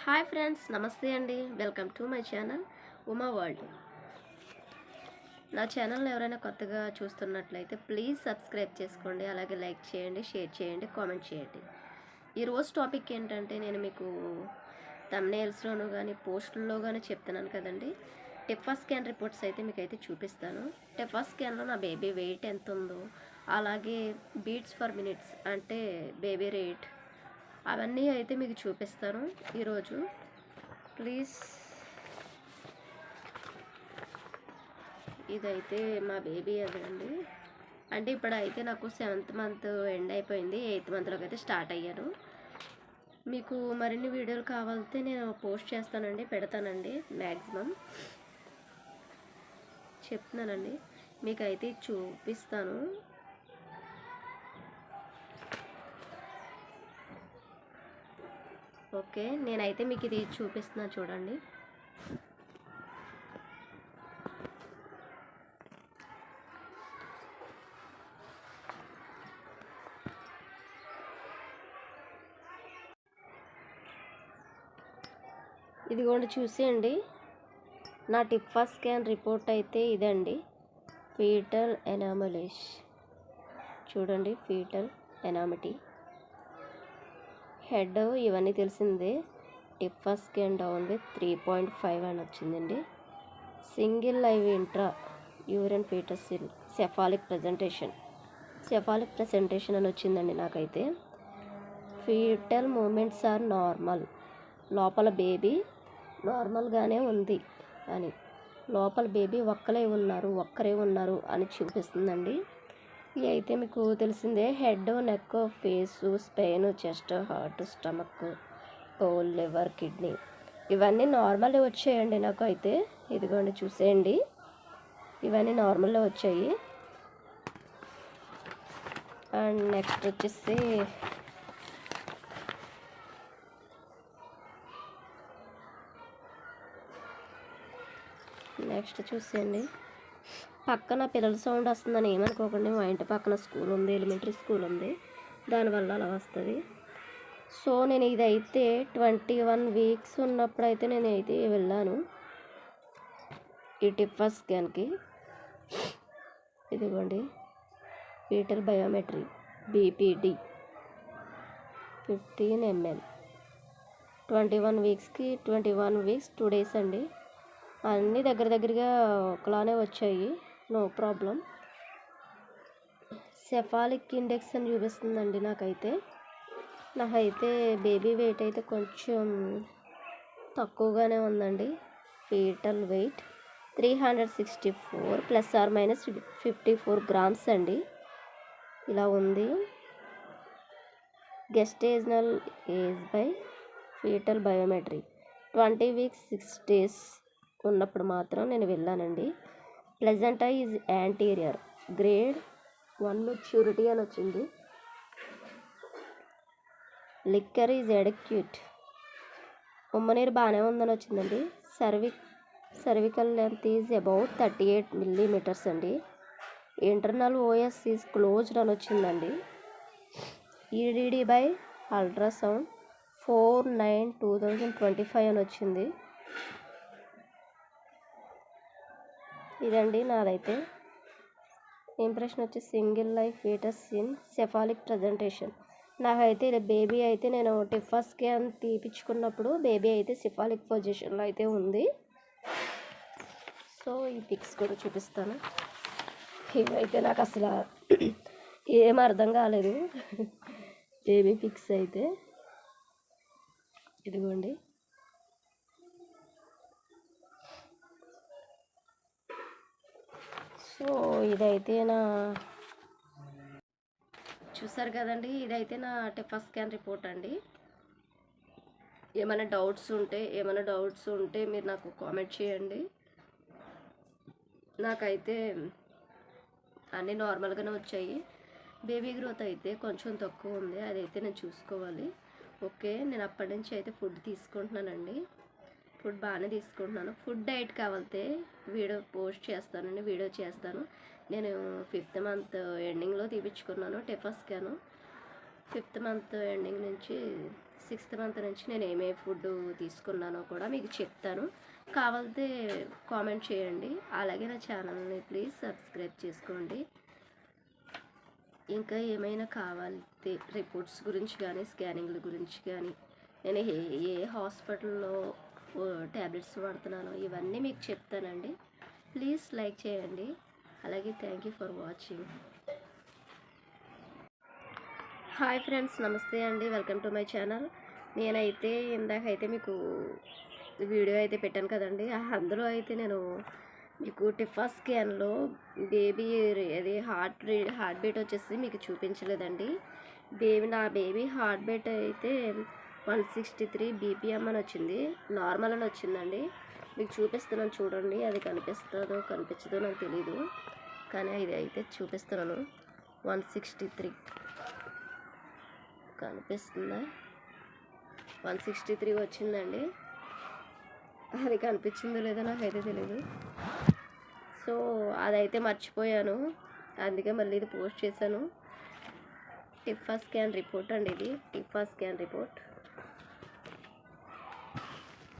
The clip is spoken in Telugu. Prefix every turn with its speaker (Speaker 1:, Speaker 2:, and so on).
Speaker 1: హాయ్ ఫ్రెండ్స్, నమస్తే అండి. Welcome to my channel Uma world. నా ఛానల్ని ఎవరైనా కొత్తగా చూస్తున్నట్లయితే ప్లీజ్ సబ్స్క్రైబ్ చేసుకోండి. అలాగే లైక్ చేయండి, షేర్ చేయండి, కామెంట్ చేయండి. ఈరోజు టాపిక్ ఏంటంటే నేను మీకు థంబ్నెయిల్స్లోనూ కానీ పోస్టుల్లో కానీ చెప్తున్నాను కదండి. టెఫా స్కాన్ రిపోర్ట్స్ అయితే మీకు అయితే చూపిస్తాను. టెఫా స్కాన్లో నా బేబీ వెయిట్ ఎంత ఉందో, అలాగే బీట్స్ ఫర్ మినిట్స్ అంటే బేబీ రేట్, అవన్నీ అయితే మీకు చూపిస్తాను ఈరోజు. ప్లీజ్, ఇదైతే మా బేబీ అదండి. అంటే ఇప్పుడు అయితే నాకు 7th మంత్ ఎండ్ అయిపోయింది, 8th మంత్లోకి అయితే స్టార్ట్ అయ్యాను. మీకు మరిన్ని వీడియోలు కావాలంటే నేను పోస్ట్ చేస్తానండి, పెడతానండి. మ్యాక్సిమం చెప్తున్నానండి, మీకు అయితే చూపిస్తాను. ఓకే, నేనైతే మీకు ఇది చూపిస్తున్నా చూడండి. ఇదిగోండి చూసేయండి, నా టెఫా స్కాన్ రిపోర్ట్ అయితే ఇదండి. ఫీటల్ ఎనామలీస్ చూడండి, ఫీటల్ ఎనామిటీ, హెడ్ ఇవన్నీ తెలిసిందే. టెఫా స్కాన్ డౌన్ విత్ 3.5 అని వచ్చిందండి. Single live intra urine foetus cephalic presentation అని వచ్చిందండి నాకైతే. ఫీటల్ మూమెంట్స్ ఆర్ నార్మల్, లోపల బేబీ నార్మల్గానే ఉంది అని, లోపల బేబీ ఒక్కరే ఉన్నారు అని చూపిస్తుందండి. ఇవి అయితే మీకు తెలిసిందే. Head, neck, face, Spain, chest, heart, stomach, bowl, liver, kidney ఇవన్నీ నార్మల్ వచ్చాయండి నాకు అయితే. ఇదిగోండి చూసేయండి, ఇవన్నీ నార్మల్లో వచ్చాయి. అండ్ నెక్స్ట్ వచ్చేసి చూసేయండి, పక్కన పిల్లల సౌండ్ వస్తుందని ఏమనుకోకండి. మా ఇంటి పక్కన స్కూల్ ఉంది, ఎలిమెంటరీ స్కూల్ ఉంది, దానివల్ల అలా వస్తుంది. సో నేను ఇదైతే 21 వీక్స్ ఉన్నప్పుడు అయితే నేను అయితే వెళ్ళాను ఈ టెఫా స్కాన్కి. ఇదిగోండి, ఫీటల్ బయోమెట్రీ బీపీడి 15 ml, 21 వీక్స్కి 21 వీక్స్ 2 days అండి. అన్నీ దగ్గరగా ఒకలానే వచ్చాయి, నో ప్రాబ్లం. సెఫాలిక్ ఇండెక్స్ అని చూపిస్తుందండి నాకైతే బేబీ వెయిట్ అయితే కొంచెం తక్కువగానే ఉందండి. ఫీటల్ వెయిట్ 364 ± 54 grams అండి, ఇలా ఉంది. Gestational age by fetal biometry 20 weeks 6 days ఉన్నప్పుడు మాత్రం నేను వెళ్ళానండి. Placenta is anterior, grade 1 maturity అని వచ్చింది. లిక్కర్ ఈజ్ ఎడక్యూట్, ఉమ్మనీరు బాగానే ఉందని వచ్చిందండి. Cervical length is about 38 millimeters అండి. ఇంటర్నల్ ఓఎస్ ఈజ్ క్లోజ్డ్ అని వచ్చిందండి. ఈడీడీ బై అల్ట్రాసౌండ్ 4/9/2025 అని వచ్చింది. ఇదండి నాదైతే ఇంప్రెషన్ వచ్చి single life foetus in cephalic presentation. నాకైతే బేబీ అయితే నేను టెఫా స్కాన్ తీపించుకున్నప్పుడు బేబీ అయితే సెఫాలిక్ పొజిషన్లో అయితే ఉంది. సో ఈ పిక్స్ కూడా చూపిస్తాను. ఇవైతే నాకు అసలు ఏం అర్థం కాలేదు బేబీ పిక్స్ అయితే. ఇదిగోండి, సో ఇదైతే చూసారు కదండి, ఇదైతే నా టెఫా స్కాన్ రిపోర్ట్ అండి. ఏమైనా డౌట్స్ ఉంటే మీరు నాకు కామెంట్ చేయండి. నాకైతే అన్నీ నార్మల్గానే వచ్చాయి. బేబీ గ్రోత్ అయితే కొంచెం తక్కువ ఉంది, అదైతే నేను చూసుకోవాలి. ఓకే, నేను అప్పటి నుంచి అయితే ఫుడ్ తీసుకుంటున్నానండి, ఫుడ్ బాగానే తీసుకుంటున్నాను. ఫుడ్ డైట్ కావాలితే వీడియో చేస్తాను. నేను 5th month ఎండింగ్లో తీపించుకున్నాను టెఫా స్కాను. 5th month ఎండింగ్ నుంచి 6th మంత్ నుంచి నేను ఏమేమి ఫుడ్ తీసుకున్నానో కూడా మీకు చెప్తాను. కావాలంటే కామెంట్ చేయండి. అలాగే నా ఛానల్ని ప్లీజ్ సబ్స్క్రైబ్ చేసుకోండి. ఇంకా ఏమైనా కావాలంటే రిపోర్ట్స్ గురించి కానీ స్కానింగ్ల గురించి కానీ నేను ఏ హాస్పిటల్లో ట్యాబ్లెట్స్ వాడుతున్నానో ఇవన్నీ మీకు చెప్తానండి. ప్లీజ్ లైక్ చేయండి. అలాగే thank you for watching. Hi friends, నమస్తే అండి. Welcome to my channel. నేనైతే ఇందాకైతే మీకు వీడియో అయితే పెట్టాను కదండి. అందులో అయితే నేను మీకు టిఫా స్కాన్లో బేబీ అది హార్ట్ బీట్ వచ్చేసి మీకు చూపించలేదండి. నా బేబీ హార్ట్ బీట్ అయితే 163 BPM అని వచ్చింది. నార్మల్ అని వచ్చిందండి. మీకు చూపిస్తున్నాను చూడండి. అది కనిపించదో నాకు తెలీదు, కానీ ఇది అయితే చూపిస్తున్నాను. 163 కనిపిస్తుందా? 163 వచ్చిందండి. అది కనిపించిందో లేదో నాకైతే తెలీదు. సో అదైతే మర్చిపోయాను, అందుకే మళ్ళీ ఇది పోస్ట్ చేశాను. టిఫా స్కాన్ రిపోర్ట్ అండి, ఇది టిఫా స్కాన్ రిపోర్ట్.